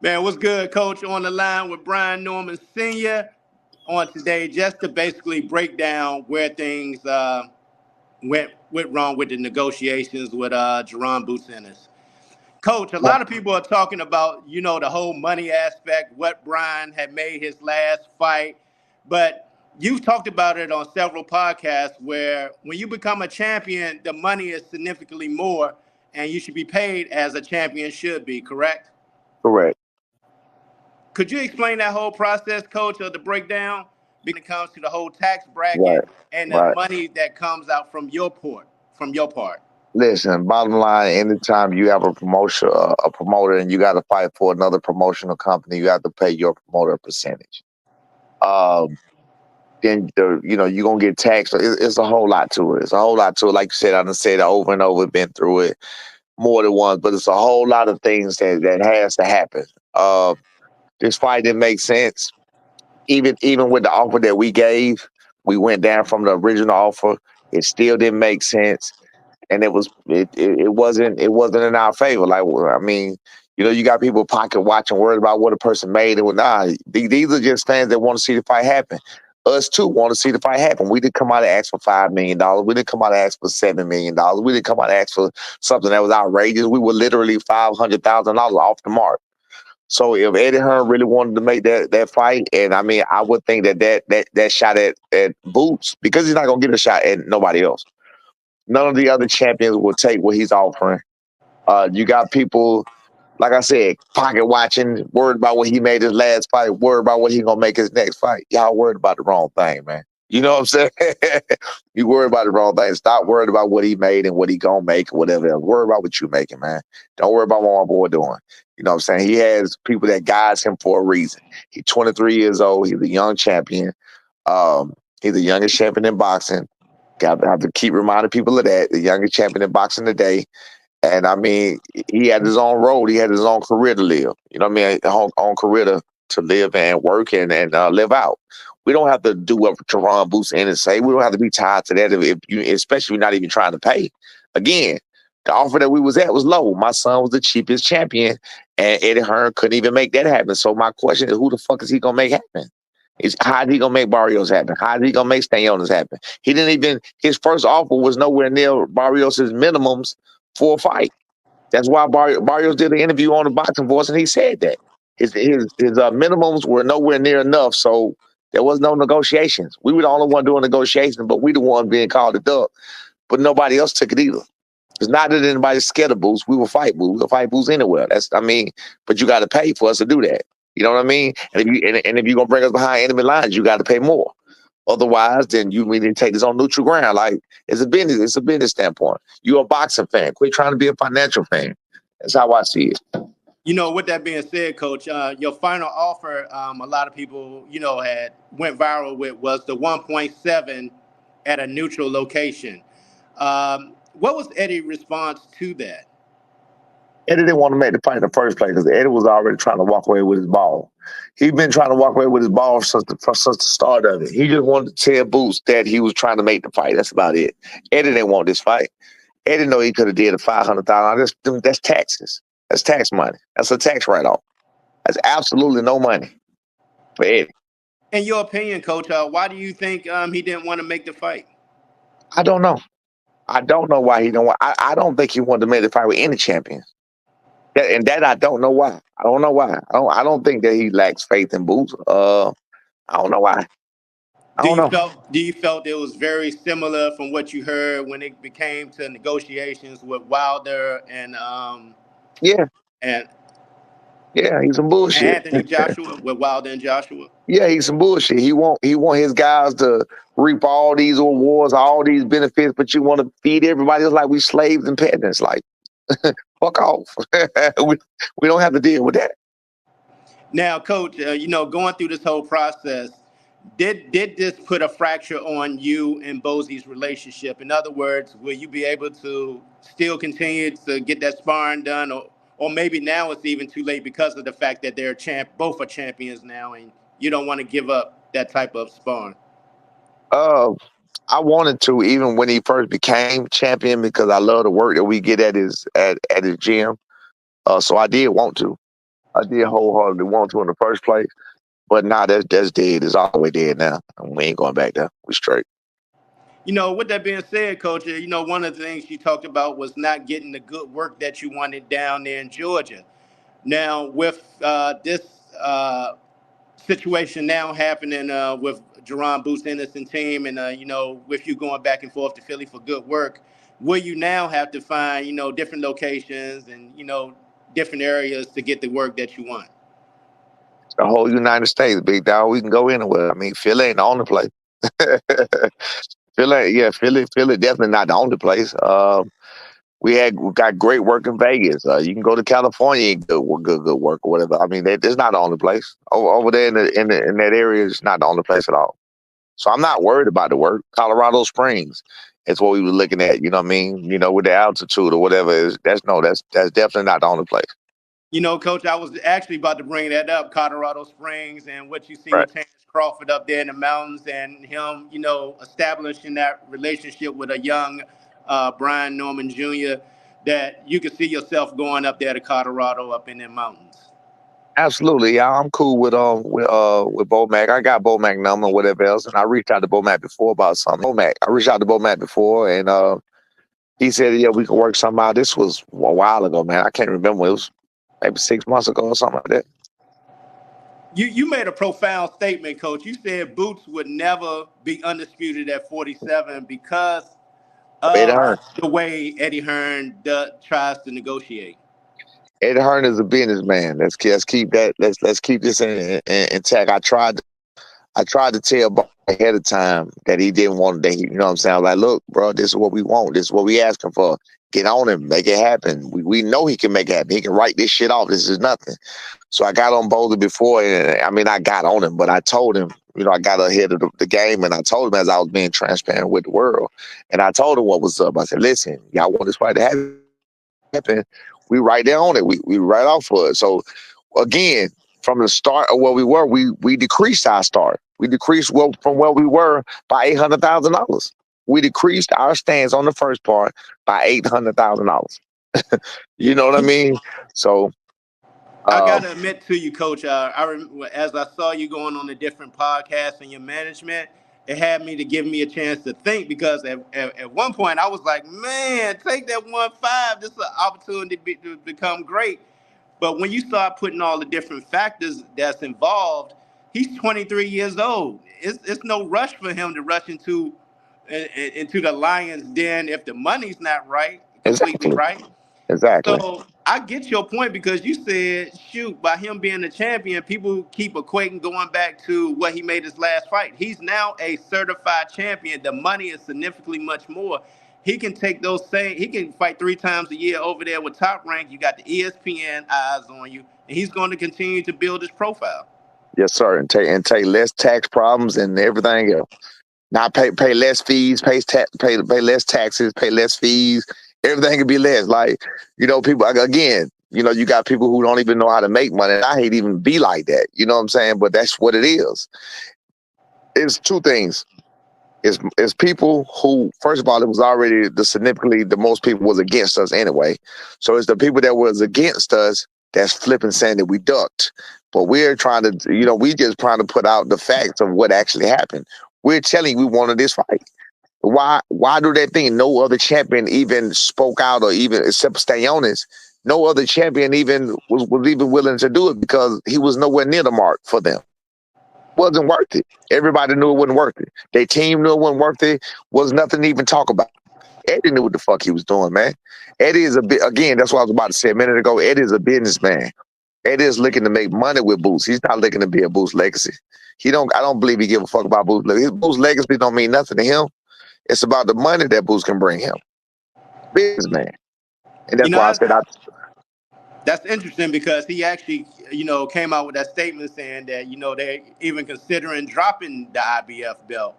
Man, what's good, Coach? On the line with Brian Norman Sr. on today, just to basically break down where things went wrong with the negotiations with Jaron Ennis. Coach, a lot of people are talking about the whole money aspect, what Brian had made his last fight, but you've talked about it on several podcasts where when you become a champion, the money is significantly more, and you should be paid as a champion should be. Correct? Correct. Could you explain that whole process, Coach, of the breakdown when it comes to the whole tax Right. bracket and the Right. money that comes out from your part? Listen, bottom line, anytime you have a promotion, a promoter, and you got to fight for another promotional company, you have to pay your promoter a percentage. Um, you're gonna get taxed. It's a whole lot to it. It's a whole lot to it. Like you said, I done said it over and over, been through it more than once, but it's a whole lot of things that has to happen. This fight didn't make sense. Even with the offer that we gave, we went down from the original offer. It still didn't make sense, and it wasn't in our favor. Like, I mean, you got people pocket watching, worried about what a person made, and these are just fans that want to see the fight happen. Us too want to see the fight happen. We didn't come out and ask for $5 million. We didn't come out and ask for $7 million. We didn't come out and ask for something that was outrageous. We were literally $500,000 off the mark. So if Eddie Hearn really wanted to make that fight, and I mean, I would think that shot at Boots, because he's not gonna get a shot at nobody else. None of the other champions will take what he's offering. You got people, like I said, pocket watching, worried about what he made his last fight, worried about what he gonna make his next fight. Y'all worried about the wrong thing, man. You know what I'm saying? You worried about the wrong thing. Stop worried about what he made and what he gonna make or whatever else. Worry about what you making, man. Don't worry about what my boy doing. You know what I'm saying? He has people that guides him for a reason. He's 23 years old. He's a young champion. He's the youngest champion in boxing. Got to have to keep reminding people of that. The youngest champion in boxing today. And I mean, he had his own road. He had his own career to live. You know what I mean? Own career to live and work and live out. We don't have to do what Jaron Boots in and say. We don't have to be tied to that, if you, especially if you're not even trying to pay. Again, the offer that we was at was low. My son was the cheapest champion, and Eddie Hearn couldn't even make that happen. So my question is, who the fuck is he gonna make happen? How is he gonna make Barrios happen? How is he gonna make Stanionis happen? He didn't even. His first offer was nowhere near Barrios's minimums for a fight. That's why Barrios did an interview on the Boxing Voice, and he said that his minimums were nowhere near enough. So there was no negotiations. We were the only one doing negotiations, but we the one being called a duck. But nobody else took it either. It's not that anybody's scared of Boots. We will fight Boots. We'll fight Boots anywhere. But you got to pay for us to do that. You know what I mean? And if you're gonna bring us behind enemy lines, you got to pay more. Otherwise, then you need to take this on neutral ground. Like, it's a business. It's a business standpoint. You're a boxing fan. Quit trying to be a financial fan. That's how I see it. With that being said, Coach, your final offer, a lot of people, had went viral with was the 1.7 at a neutral location. What was Eddie's response to that? Eddie didn't want to make the fight in the first place because Eddie was already trying to walk away with his ball. He'd been trying to walk away with his ball since the start of it. He just wanted to tell Boots that he was trying to make the fight. That's about it. Eddie didn't want this fight. Eddie know he could have did a $500,000. That's taxes. That's tax money. That's a tax write-off. That's absolutely no money for Eddie. In your opinion, Coach, why do you think he didn't want to make the fight? I don't know. I don't know why he don't want. I don't think he wanted to make the fight with any champion. And that I don't know why. I don't know why. I don't think that he lacks faith in Boots. I don't know why. I don't know. Do you felt it was very similar from what you heard when it became to negotiations with Wilder Yeah, and yeah, he's some bullshit. Anthony Joshua, with Wilder and Joshua? Yeah, he's some bullshit. He want his guys to reap all these awards, all these benefits, but you want to feed everybody else like we slaves and peasants. Like, fuck off. we, we don't have to deal with that. Now, Coach, going through this whole process, did this put a fracture on you and Bosie's relationship? In other words, will you be able to still continue to get that sparring done, or maybe now it's even too late because of the fact that both are champions now, and you don't want to give up that type of sparring? Uh, I wanted to even when he first became champion because I love the work that we get at his gym. So I did want to. I did wholeheartedly want to in the first place, but nah, that's dead. It's all the way dead now. And we ain't going back there. We straight. With that being said, Coach, one of the things you talked about was not getting the good work that you wanted down there in Georgia. Now, with this situation now happening with Jaron Boots Ennis team, and with you going back and forth to Philly for good work, will you now have to find different locations and different areas to get the work that you want? The whole United States, big dog. We can go anywhere. I mean, Philly ain't the only place. Philly definitely not the only place. We got great work in Vegas. You can go to California and good work or whatever. I mean, it's not the only place over there in that area. It's not the only place at all. So I'm not worried about the work. Colorado Springs, is what we were looking at. You know what I mean? With the altitude or whatever is. That's definitely not the only place. Coach, I was actually about to bring that up, Colorado Springs, and what you see Right. with Terrence Crawford up there in the mountains, and him, establishing that relationship with a young Brian Norman Jr. That you could see yourself going up there to Colorado, up in the mountains. Absolutely, yeah. I'm cool with Bo Mac. I got Bo Mac number, whatever else, and I reached out to Bo Mac before about something. I reached out to Bo Mac before, and he said, "Yeah, we can work something out." This was a while ago, man. I can't remember. It was maybe 6 months ago or something like that. You made a profound statement, Coach. You said Boots would never be undisputed at 47 because Eddie of Hearn. the way Eddie Hearn tries to negotiate. Eddie Hearn is a businessman. Let's keep that. Let's keep this intact. I tried to tell Bo ahead of time that he didn't want that. You know what I'm saying? I'm like, look, bro, this is what we want. This is what we asking for. Get on him, make it happen. We know he can make it happen. He can write this shit off. This is nothing. So I got on Boulder before, and I mean, I got on him, but I told him, I got ahead of the game, and I told him as I was being transparent with the world, and I told him what was up. I said, listen, y'all want this fight to happen? We right there on it. We right off for it. So again, from the start of where we were, we decreased our start. We decreased from where we were by $800,000. We decreased our stands on the first part by $800,000. You know what I mean? So I um, gotta admit to you, Coach. As I saw you going on the different podcasts and your management, it had me to give me a chance to think because at one point I was like, man, take that 1-5. This is an opportunity to become great. But when you start putting all the different factors that's involved, he's 23 years old. It's no rush for him to rush into the Lions' den if the money's not right, completely exactly, right. exactly. So I get your point because you said, shoot, by him being a champion, people keep equating going back to what he made his last fight. He's now a certified champion. The money is significantly much more. He can take he can fight 3 times a year over there with Top Rank. You got the ESPN eyes on you, and he's going to continue to build his profile. Yes, sir. And take less tax problems and everything else. Not pay less fees, pay less taxes, pay less fees. Everything can be less. Like, people again, you got people who don't even know how to make money. And I hate even be like that. You know what I'm saying? But that's what it is. It's two things. It's people who, first of all, it was already significantly the most people was against us anyway. So it's the people that was against us that's flipping saying that we ducked. But we're trying to, we just trying to put out the facts of what actually happened. We're telling you we wanted this fight. Why do they think no other champion even spoke out or even except Stanionis? No other champion even was even willing to do it because he was nowhere near the mark for them. Wasn't worth it. Everybody knew it wasn't worth it. Their team knew it wasn't worth it. Was nothing to even talk about. Eddie knew what the fuck he was doing, man. Eddie is again, that's what I was about to say a minute ago. Eddie is a businessman. Eddie is looking to make money with Boots. He's not looking to be a Boots legacy. I don't believe he give a fuck about Boots legacy. His Boots legacy don't mean nothing to him. It's about the money that Boots can bring him. Businessman. And You that's know, why I I, said That's interesting because he actually, came out with that statement saying that, they're even considering dropping the IBF belt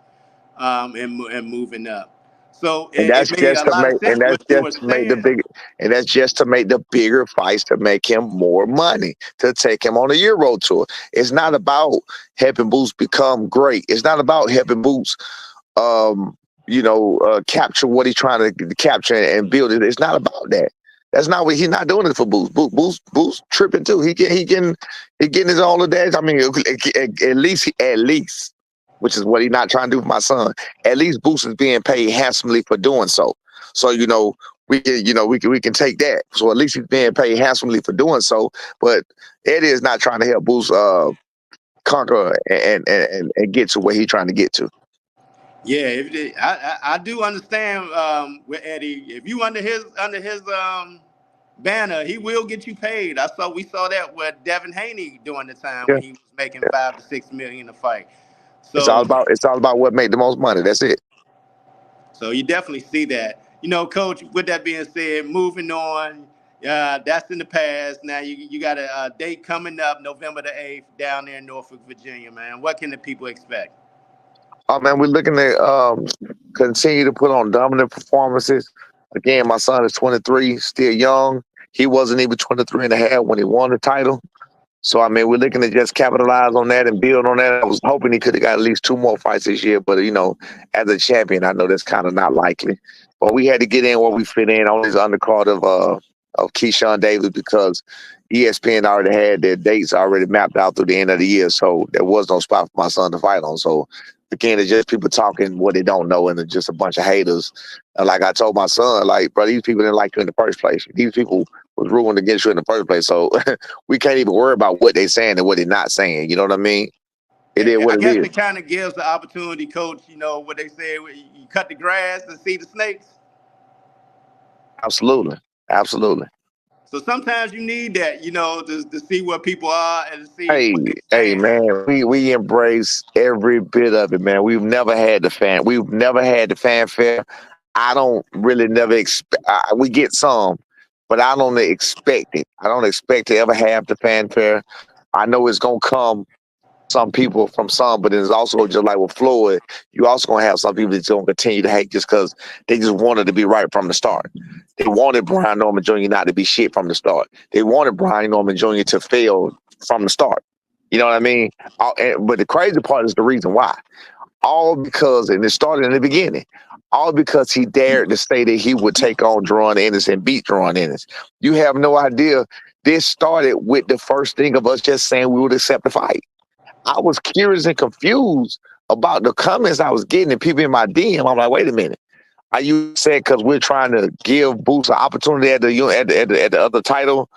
and moving up. So and it made a lot of sense what you were saying. that's just to make the bigger fights to make him more money, to take him on a Euro tour. It's not about helping Boots become great. It's not about helping Boots capture what he's trying to capture and build it. It's not about that. That's not what he's not doing it for Boost. Boost tripping too. He getting his all the days. I mean, at least, which is what he's not trying to do for my son. At least Boost is being paid handsomely for doing so. So we can take that. So at least he's being paid handsomely for doing so. But Eddie is not trying to help Boost conquer and get to where he's trying to get to. Yeah, I do understand with Eddie. If you under his banner, he will get you paid. We saw that with Devin Haney during the time Yeah, when he was making 5 to 6 million a fight. it's So all about what make the most money. That's it. so you definitely see that. Coach. With that being said, moving on. That's in the past. Now you got a date coming up, November the 8th, down there in Norfolk, Virginia. Man, what can the people expect? Oh man, we're looking to continue to put on dominant performances. Again, my son is 23, still young. He wasn't even 23 and a half when he won the title. So I mean, we're looking to just capitalize on that and build on that. I was hoping he could have got at least two more fights this year, but as a champion, I know that's kind of not likely. But we had to get in where we fit in on this undercard of Keyshawn Davis because ESPN already had their dates already mapped out through the end of the year, so there was no spot for my son to fight on. So again, it's just people talking what they don't know, and it's just a bunch of haters. And like I told my son, like, bro, these people didn't like you in the first place. These people was ruined against you in the first place. So we can't even worry about what they're saying and what they're not saying. You know what I mean? It is I what it guess is. it kind of gives the opportunity, Coach. What they say: you cut the grass and see the snakes. Absolutely. Absolutely. So sometimes you need that, to see where people are and to see Hey, what they're hey, saying. man, we embrace every bit of it, man. We've never had the fanfare. I don't really never expect. We get some, but I don't expect it. I don't expect to ever have the fanfare. I know it's gonna come some people from some, but it's also just like with Floyd, you also gonna have some people that's gonna continue to hate just because they just wanted to be right from the start. They wanted Brian Norman Jr. not to be shit from the start. They wanted Brian Norman Jr. to fail from the start. You know what I mean? But the crazy part is the reason why. All because, and it started in the beginning, all because he dared to say that he would take on Jaron Ennis and beat Jaron Ennis. You have no idea. This started with the first thing of us just saying we would accept the fight. I was curious and confused about the comments I was getting and people in my DM. I'm like, wait a minute. Are you upset because we're trying to give Boots an opportunity at the other title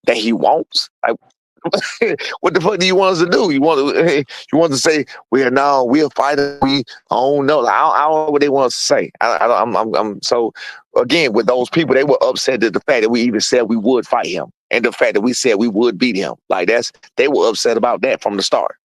that he wants? Like, what the fuck do you want us to do? You want to say we'll fight him. I don't know. I don't know what they want us to say. I'm so again with those people. They were upset at the fact that we even said we would fight him and the fact that we said we would beat him. Like they were upset about that from the start.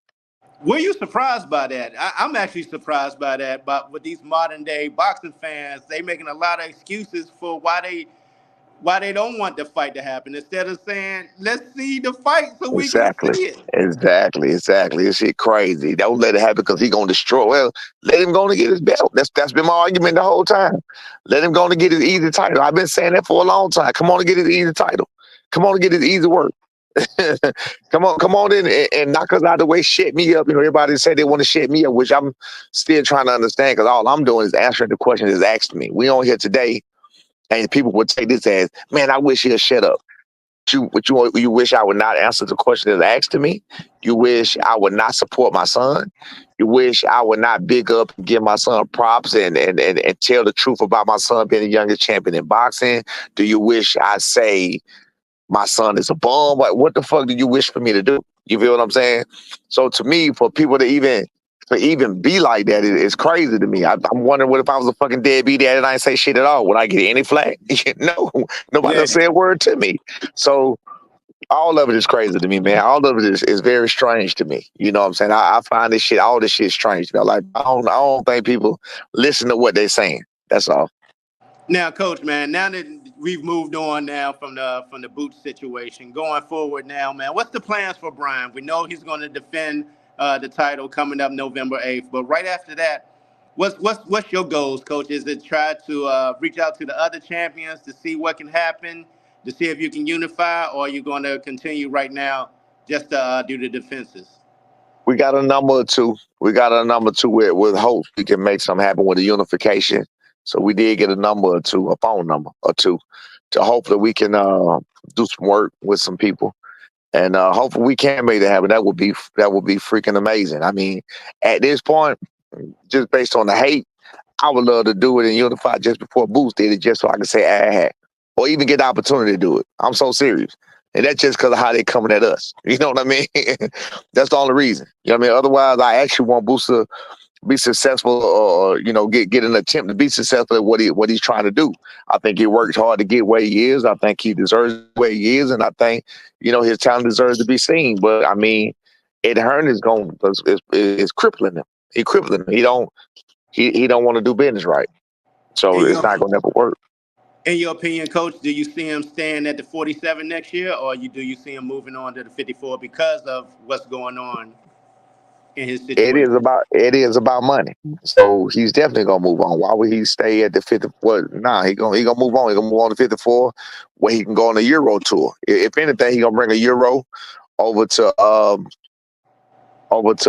Were you surprised by that? I'm actually surprised by that. But with these modern day boxing fans, they making a lot of excuses for why they don't want the fight to happen instead of saying, "Let's see the fight so we can Exactly. see it." Exactly. This shit crazy. Don't let it happen because he gonna destroy. Well, let him go and get his belt. That's been my argument the whole time. Let him go and get his easy title. I've been saying that for a long time. Come on and get his easy title. Come on and get his easy work. come on in and knock us out of the way. Shit me up. Everybody said they want to shit me up, which I'm still trying to understand because all I'm doing is answering the question that's asked me. We on here today, and people would take this as, man, I wish he'd shut up. You wish I would not answer the question that's asked to me. You wish I would not support my son. You wish I would not big up and give my son props and tell the truth about my son being the youngest champion in boxing. Do you wish I say my son is a bum? Like, what the fuck do you wish for me to do? You feel what I'm saying? So to me, for people to even be like that is crazy to me. I'm wondering what if I was a fucking deadbeat dad and I didn't say shit at all? Would I get any flack? No, nobody Yeah. done said a word to me. So all of it is crazy to me, man. All of it is very strange to me. You know what I'm saying? I find all this shit strange. Like I don't think people listen to what they're saying. That's all. Now, Coach, man, now that we've moved on now from the boot situation, going forward now, man, what's the plans for Brian? We know he's going to defend the title coming up November 8th, but right after that, what's your goals, Coach? Is it try to reach out to the other champions to see what can happen, to see if you can unify, or are you going to continue right now just to do the defenses? We got a number two. We got a number two with hope we can make something happen with the unification. So we did get a number or two, a phone number or two hopefully we can do some work with some people, and hopefully we can make that happen. That would be freaking amazing. I mean, at this point, just based on the hate, I would love to do it and unify just before Boost did it, just so I can say I had, or even get the opportunity to do it. I'm so serious. And that's just because of how they coming at us. You know what I mean? That's the only reason. You know what I mean? Otherwise, I actually want Boost to be successful, or get an attempt to be successful at what he's trying to do. I think he worked hard to get where he is. I think he deserves where he is, and I think his talent deserves to be seen. But I mean, Ed Hearn is crippling him. He crippling him. He don't want to do business right, so In it's your not gonna never work. in your opinion, Coach, do you see him staying at the 47 next year, or do you see him moving on to the 54 because of what's going on in his It is situation? about it is about money. So he's definitely gonna move on. Why would he stay at the 50? What? Nah, he gonna move on. He gonna move on to 54, where he can go on a Euro tour. If anything, he gonna bring a Euro over to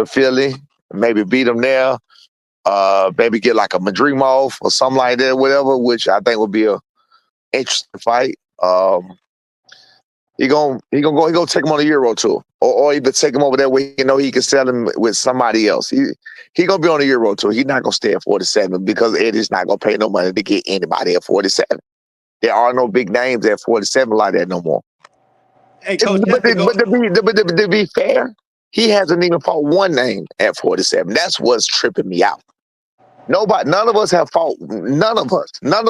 Philly, maybe beat them there. Maybe get like a Madrimov or something like that, whatever. Which I think would be a interesting fight. He gonna take him on a Euro tour, or even take him over there where he can sell him with somebody else. He gonna be on a Euro tour. He's not gonna stay at 47 because Eddie's not gonna pay no money to get anybody at 47. There are no big names at 47 like that no more. Hey, But, Coach, just to go. to be fair, he hasn't even fought one name at 47. That's what's tripping me out. None of us have fought. None of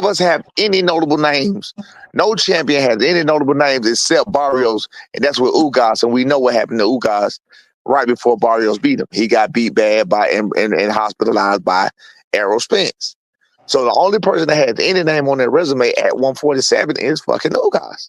us have any notable names. No champion has any notable names except Barrios, and that's with Ugas. And we know what happened to Ugas right before Barrios beat him. He got beat bad by and hospitalized by Errol Spence. So the only person that has any name on their resume at 147 is fucking Ugas.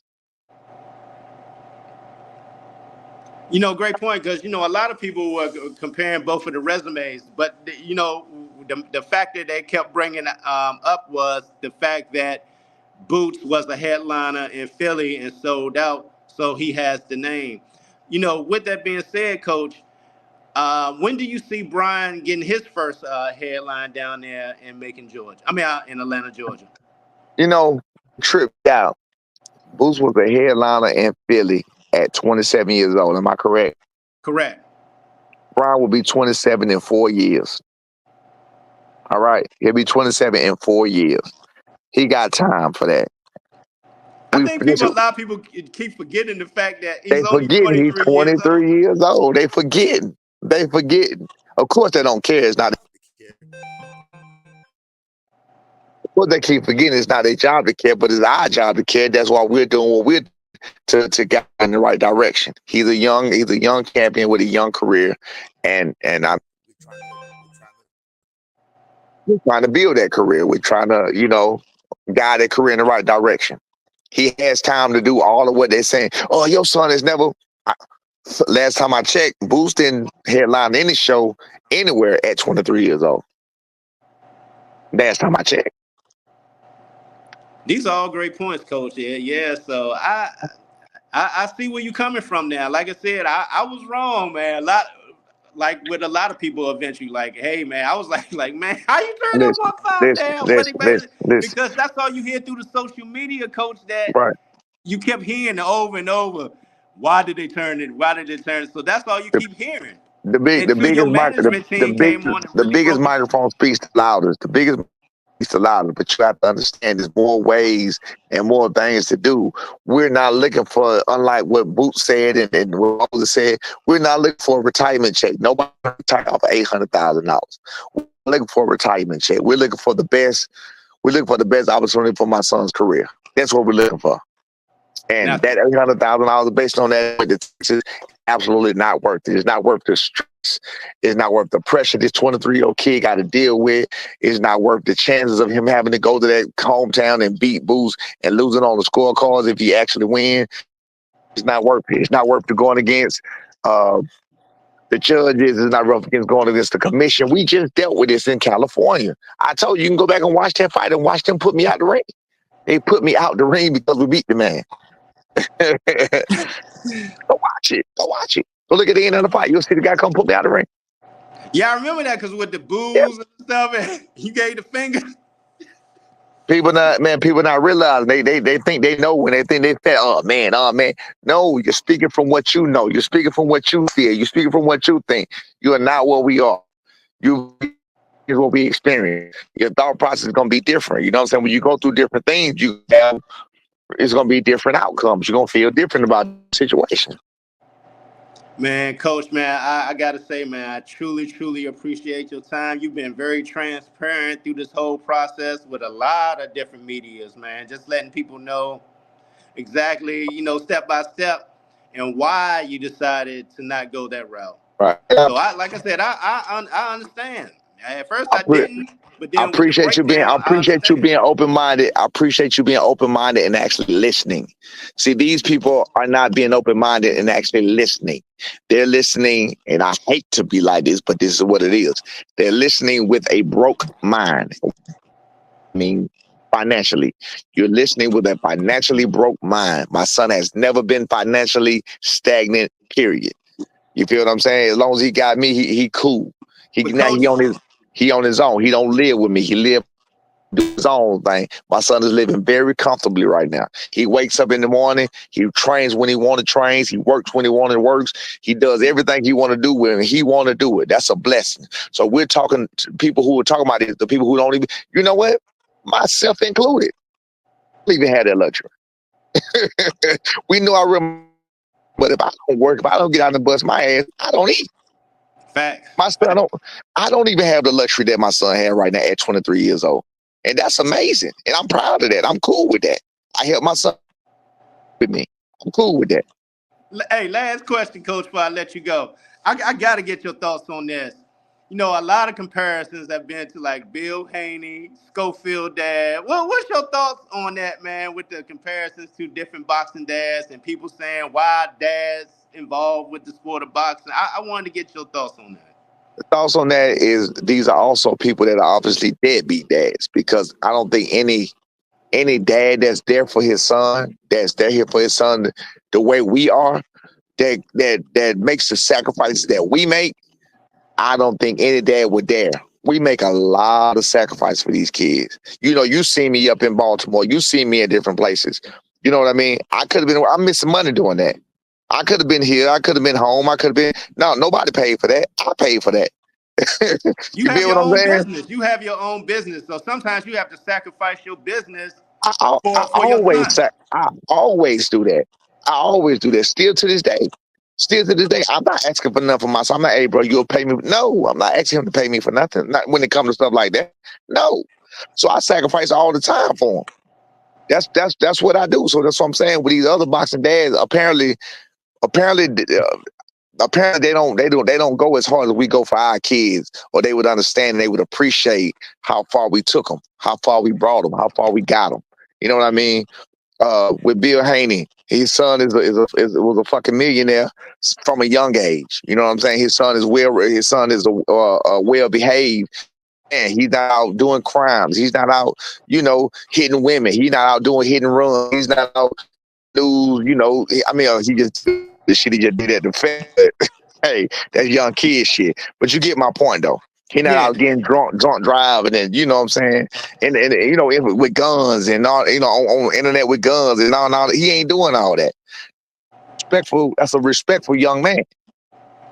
Great point, because a lot of people were comparing both of the resumes, but the factor they kept bringing up was the fact that Boots was a headliner in Philly and sold out, so he has the name. With that being said, Coach, when do you see Brian getting his first headline down there in Macon, Georgia? I mean, in Atlanta, Georgia. Trip out. Boots was a headliner in Philly at 27 years old. Am I correct? Correct. Brian will be 27 in 4 years. All right. He'll be 27 in 4 years. He got time for that. I think a lot of people keep forgetting the fact that They he's only forget he's 23 years old. 23 years old. They forgetting. They forgetting. Of course they don't care. It's not. What they keep forgetting, it's not their job to care, but it's our job to care. That's why we're doing what we're to get in the right direction. He's a young champion with a young career, and I'm we're trying to build that career. We're trying to guide that career in the right direction. He has time to do all of what they're saying. Oh, your son is never. Last time I checked, Boost didn't headline any show anywhere at 23 years old. Last time I checked. These are all great points, Coach. Yeah. So I see where you're coming from now. Like I said, I was wrong, man. A lot, like with a lot of people eventually, like, hey man, I was like man, how you turn that Listen, 1-5 listen, down? But listen, listen, listen. because that's all you hear through the social media, Coach, that Right. you kept hearing over and over. Why did they turn it? Why did they turn it? So that's all you The, keep hearing the big, the until your biggest mic, management team came on and the really biggest broke it. microphone speaks the loudest. The biggest speaks the loudest. But you have to understand, there's more ways and more things to do. We're not looking for, unlike what Boots said and what Moses said, we're not looking for a retirement check. Nobody retire off of $800,000. We're looking for a retirement check. We're looking for the best. We're looking for the best opportunity for my son's career. That's what we're looking for. Now, And that $800,000 based on that, it's absolutely not worth it. It's not worth the stress. It's not worth the pressure this 23-year-old kid got to deal with. It's not worth the chances of him having to go to that hometown and beat Boost and losing on the scorecards if he actually win. It's not worth it. It's not worth the going against the judges. It's not worth against going against the commission. We just dealt with this in California. I told you, you can go back and watch that fight and watch them put me out the ring. They put me out the ring because we beat the man. Go watch it. Go watch it. Go look at the end of the fight. You'll see the guy come put me out of the ring. yeah, I remember that because with the Yeah. booze and stuff, and you gave the finger. People not realizing they think they know when they think they feel, oh man. No, you're speaking from what you know. You're speaking from what you feel. You're speaking from what you think. You are not what we are. You is what we experience. Your thought process is gonna be different. You know what I'm saying? When you go through different things, it's gonna be different outcomes. You're gonna feel different about the situation. Man, Coach, man, I gotta say, man, I truly, truly appreciate your time. You've been very transparent through this whole process with a lot of different medias, man. Just letting people know exactly, step by step, and why you decided to not go that route. Right. So, like I said, I understand. At first, I I pre- didn't, but then with the I breakdown, I appreciate you understand. being open minded. I appreciate you being open minded and actually listening. See, these people are not being open minded and actually listening. They're listening, and I hate to be like this, but this is what it is. They're listening with a broke mind. I mean, financially, you're listening with a financially broke mind. My son has never been financially stagnant. Period. You feel what I'm saying? As long as he got me, he cool. He But now Coach, he on his own. He don't live with me. He live do his own thing. My son is living very comfortably right now. He wakes up in the morning. He trains when he want to trains. He works when he want to works. He does everything he want to do when he want to do it. That's a blessing. So we're talking to people who are talking about it, the people who don't even, you know what? Myself included. I don't even have that luxury. We know I remember, but if I don't work, if I don't get out and bust my ass, I don't eat. facts. My son, I don't even have the luxury that my son had right now at 23 years old. And that's amazing. And I'm proud of that. I'm cool with that. I help my son with me. I'm cool with that. Hey, last question, Coach, before I let you go. I got to get your thoughts on this. A lot of comparisons have been to like Bill Haney, Schofield dad. Well, what's your thoughts on that, man, with the comparisons to different boxing dads and people saying why dads involved with the sport of boxing? I wanted to get your thoughts on that. The thoughts on that is these are also people that are obviously deadbeat dads because I don't think any dad that's there for his son, that's there here for his son the way we are, that makes the sacrifices that we make. I don't think any dad would dare. We make a lot of sacrifice for these kids. You see me up in Baltimore. You see me at different places. You know what I mean? I'm missing money doing that. I could have been here. I could have been home. I could have been. No, nobody paid for that. I paid for that. You You have feel your what I'm own saying? business. You have your own business. So sometimes you have to sacrifice your business I for your son. I always do that. I always do that. Still to this day. Still to this day, I'm not asking for nothing for myself. I'm not, hey, bro, you'll pay me. No, I'm not asking him to pay me for nothing. Not when it comes to stuff like that. No. So I sacrifice all the time for him. That's what I do. So that's what I'm saying. With these other boxing dads, apparently, apparently they don't go as hard as we go for our kids, or they would understand and they would appreciate how far we took them, how far we brought them, how far we got them. You know what I mean? With Bill Haney, his son was a fucking millionaire from a young age. You know what I'm saying? His son is a well behaved. Man, he's not out doing crimes. He's not out, hitting women. He's not out doing hit and run. He's not out do, I mean, he just the shit he just did at the Fed. Hey, that's young kid shit. But you get my point though. He not Yeah, out getting drunk driving, and you know what I'm saying, and with guns and all, on internet with guns and all. He ain't doing all that. Respectful. That's a respectful young man.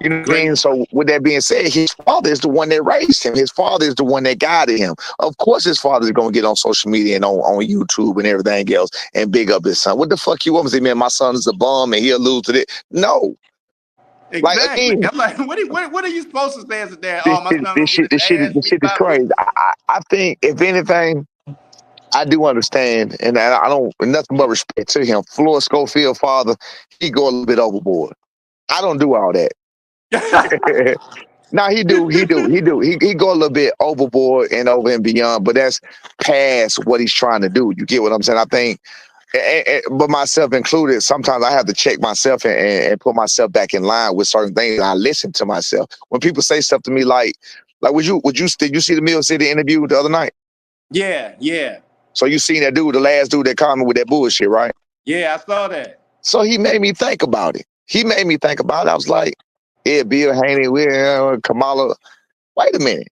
You know what I great. mean? So with that being said, his father is the one that raised him. His father is the one that guided him. Of course, his father is gonna get on social media and on YouTube and everything else and big up his son. What the fuck you want me to say, man? My son is a bum and he'll lose to it. No, like Exactly. again, I'm like, what are you supposed to say as a dad? Oh, my son this gonna get shit, his ass this beat shit is by me. crazy. I think if anything, I do understand, and I don't nothing but respect to him. Floyd Schofield, father, he go a little bit overboard. I don't do all that. Now he go a little bit overboard and over and beyond, but that's past what he's trying to do. You get what I'm saying? I think, but myself included, sometimes I have to check myself and put myself back in line with certain things. I listen to myself when people say stuff to me like did you see the Mill City interview the other night? Yeah, yeah, So you seen that dude, the last dude that called me with that bullshit, right? yeah. I saw that. So he made me think about it. I was like, yeah, Bill Haney, Kamala. Wait a minute.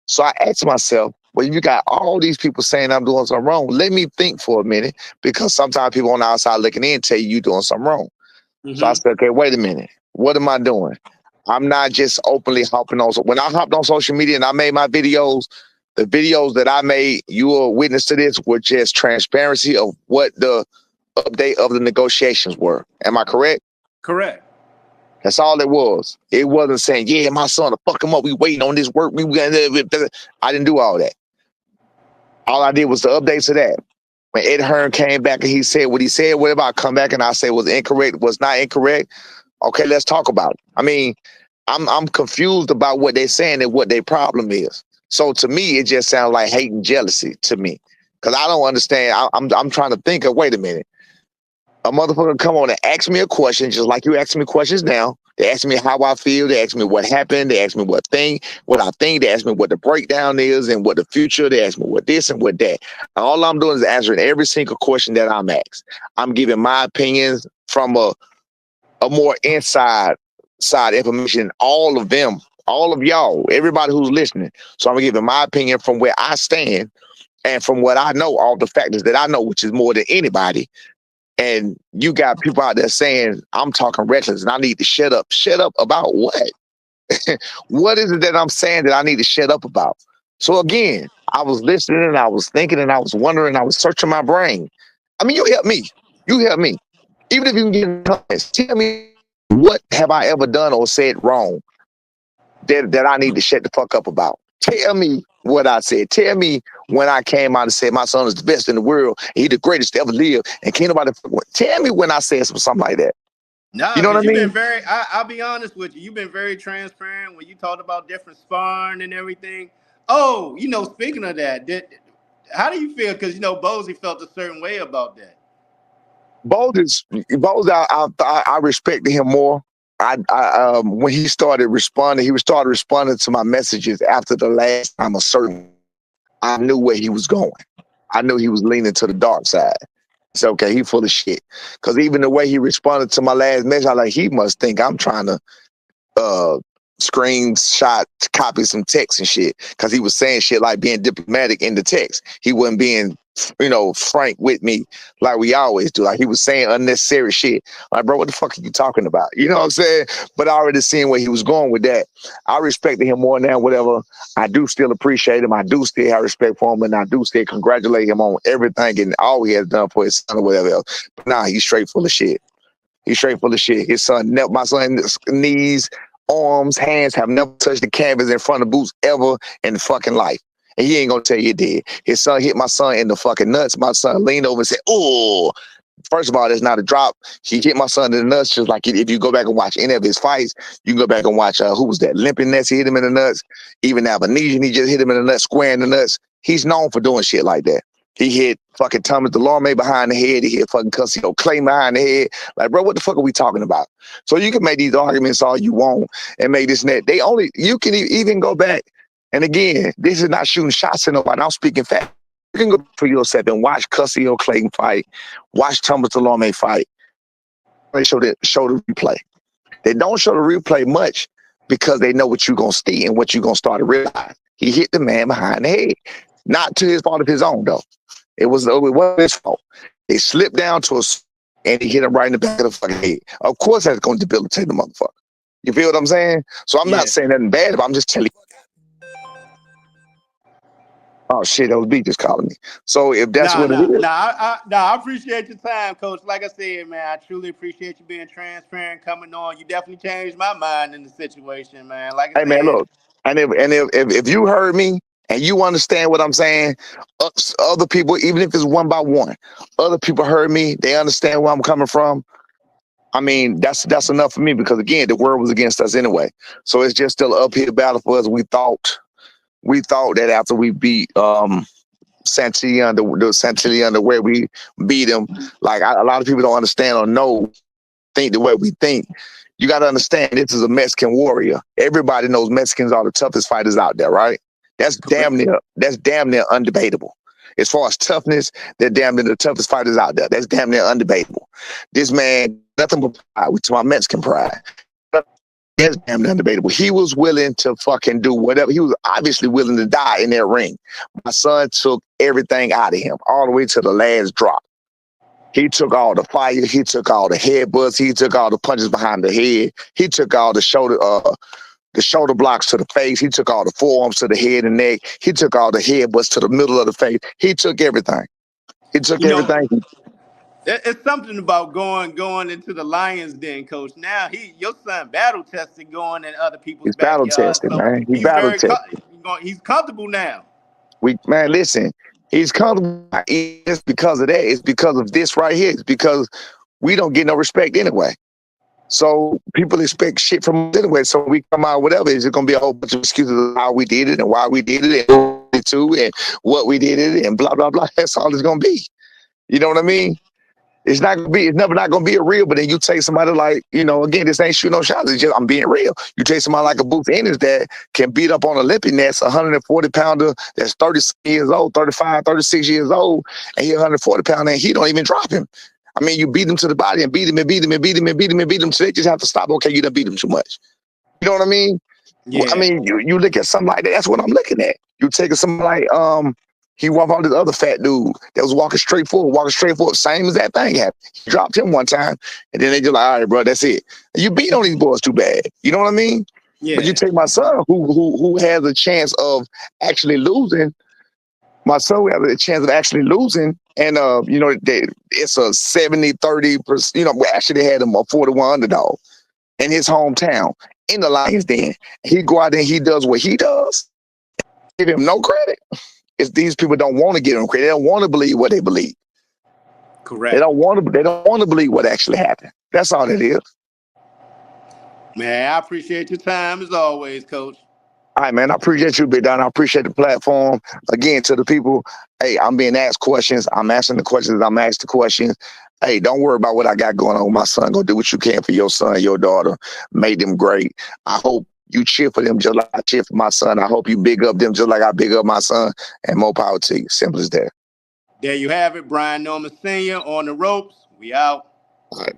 So I asked myself, Well, you got all these people saying I'm doing something wrong. Let me think for a minute, because sometimes people on the outside looking in tell you doing something wrong. So I Mm-hmm. said, okay, wait a minute. What am I doing? I'm not just openly hopping on. When I hopped on social media and I made my videos, the videos that I made, you were a witness to this, were just transparency of what the update of the negotiations were. Am I correct? Correct. That's all it was. It wasn't saying, yeah, my son, to fuck him up. We waiting on this work. I didn't do all that. All I did was the updates of that. When Ed Hearn came back and he said what he said, whatever, I come back and I say was incorrect, was not incorrect. Okay, let's talk about it. I mean, I'm confused about what they're saying and what their problem is. So to me, it just sounds like hate and jealousy to me, because I don't understand. I'm trying to think of, wait a minute, a motherfucker come on and ask me a question just like you asking me questions now. They ask me how I feel. They ask me what happened. They ask me what I think. They ask me what the breakdown is and what the future. They ask me what this and what that. All I'm doing is answering every single question that I'm asked. I'm giving my opinions from a more inside side information. All of them, all of y'all, everybody who's listening. So I'm giving my opinion from where I stand and from what I know, all the factors that I know, which is more than anybody. And you got people out there saying I'm talking reckless and I need to shut up. Shut up about what? What is it that I'm saying that I need to shut up about? So again, I was listening and I was thinking and I was wondering, I was searching my brain. I mean, you help me. You help me. Even if you can get in the comments, tell me, what have I ever done or said wrong that I need to shut the fuck up about? Tell me what I said. Tell me when I came out and said my son is the best in the world, he the greatest to ever live, and can't nobody. Tell me when I said something like that. You Nah, know what I because you've been mean? very, I'll be honest with you, you've been very transparent when you talked about different sparring and everything. Oh, speaking of that, how do you feel? Because, Bozy felt a certain way about that. Bose. I respected him more. When he started responding, started responding to my messages after the last time a certain. I knew where he was going. I knew he was leaning to the dark side. It's okay. He full of shit. Because even the way he responded to my last message, I like, he must think I'm trying to uh screenshot, copy some text and shit. Because he was saying shit like being diplomatic in the text. He wasn't being, frank with me like we always do. Like he was saying unnecessary shit. Like, bro, what the fuck are you talking about? You know what I'm saying? But I already seen where he was going with that. I respected him more now, whatever. I do still appreciate him. I do still have respect for him, and I do still congratulate him on everything and all he has done for his son or whatever else. But nah, he's straight full of shit. He's straight full of shit. My son's knees, arms, hands have never touched the canvas in front of Boots ever in fucking life. And he ain't gonna tell you it did. His son hit my son in the fucking nuts. My son leaned over and said, "Oh." First of all, that's not a drop. He hit my son in the nuts, just like if you go back and watch any of his fights, you can go back and watch who was that? Limping Ness, he hit him in the nuts. Even Avenesian, he just hit him in the nuts, square in the nuts. He's known for doing shit like that. He hit fucking Thomas DeLorme behind the head. He hit fucking Cussio Clay behind the head. Like, bro, what the fuck are we talking about? So you can make these arguments all you want and make this and that. You can even go back. And again, this is not shooting shots at nobody. I'm speaking fact. You can go for yourself and watch Cussio Clayton fight, watch Thomas DeLorme fight. They show the replay. They don't show the replay much because they know what you're gonna see and what you're gonna start to realize. He hit the man behind the head, not to his fault of his own though. It wasn't his fault. They slipped down to us and he hit him right in the back of the fucking head. Of course, that's gonna debilitate the motherfucker. You feel what I'm saying? So I'm not Yeah. saying nothing bad, but I'm just telling you. Oh shit, that was B just calling me. So if that's Nah, what it nah, is, nah. I appreciate your time, Coach. Like I said, man, I truly appreciate you being transparent, coming on. You definitely changed my mind in the situation, man. Like I hey man, said, look, and if you heard me and you understand what I'm saying, other people, even if it's one by one, other people heard me. They understand where I'm coming from. I mean, that's enough for me because again, the world was against us anyway. So it's just still an uphill battle for us. We thought that after we beat Santillan, the Santillan, the way we beat him, like a lot of people don't understand or know, think the way we think. You got to understand, this is a Mexican warrior. Everybody knows Mexicans are the toughest fighters out there, right? That's damn correct. near undebatable. As far as toughness, they're damn near the toughest fighters out there. That's damn near undebatable. This man, nothing but pride. We talk about Mexican pride. That's damn undebatable. He was willing to fucking do whatever. He was obviously willing to die in that ring. My son took everything out of him, all the way to the last drop. He took all the fire. He took all the headbutts. He took all the punches behind the head. He took all the shoulder blocks to the face. He took all the forearms to the head and neck. He took all the headbutts to the middle of the face. He took everything. He took You know, everything. it's something about going into the Lions Den, Coach. Now your son battle tested going in other people's He's battle backyard, tested, so man. He he's battle very tested. he's comfortable now. Man, listen, he's comfortable. It's because of that. It's because of this right here. It's because we don't get no respect anyway. So people expect shit from us anyway. So we come out, whatever. It's going to be a whole bunch of excuses of how we did it and why we did it and too and what we did it and blah, blah, blah. That's all it's going to be. You know what I mean? It's not gonna be. It's never not gonna be a real. But then you take somebody like, again, this ain't shooting no shots. It's just I'm being real. You take somebody like a Booth Ennis that can beat up on Olympic nets, 140 pounder that's 30 years old, 35, 36 years old, and he 140 pounder and he don't even drop him. I mean, you beat him to the body and beat him and beat him and beat him and beat him and beat him. So they just have to stop. Okay, you done beat him too much. You know what I mean? Yeah. I mean, you look at something like that. That's what I'm looking at. You take something like he walked on this other fat dude that was walking straight forward. Same as that thing happened. He dropped him one time, and then they just like, all right, bro, that's it. And you beat on these boys too bad. You know what I mean? Yeah. But you take my son, who has a chance of actually losing. My son has a chance of actually losing, and it's a 70-30%. We actually had him a 41 underdog in his hometown in the Lions Den. He go out there and he does what he does. Give him no credit. It's these people don't want to give him credit. They don't want to believe what they believe. Correct. They don't want to believe what actually happened. That's all it is. Man, I appreciate your time as always, Coach. All right, man. I appreciate you, Big Don. I appreciate the platform. Again, to the people, hey, I'm being asked questions. I'm answering the questions. I'm asked the questions. Hey, don't worry about what I got going on with my son. Go do what you can for your son, your daughter. Make them great. I hope you cheer for them just like I cheer for my son. I hope you big up them just like I big up my son. And more power to you. Simple as that. There you have it, Brian Norman Sr. on the ropes. We out. All right.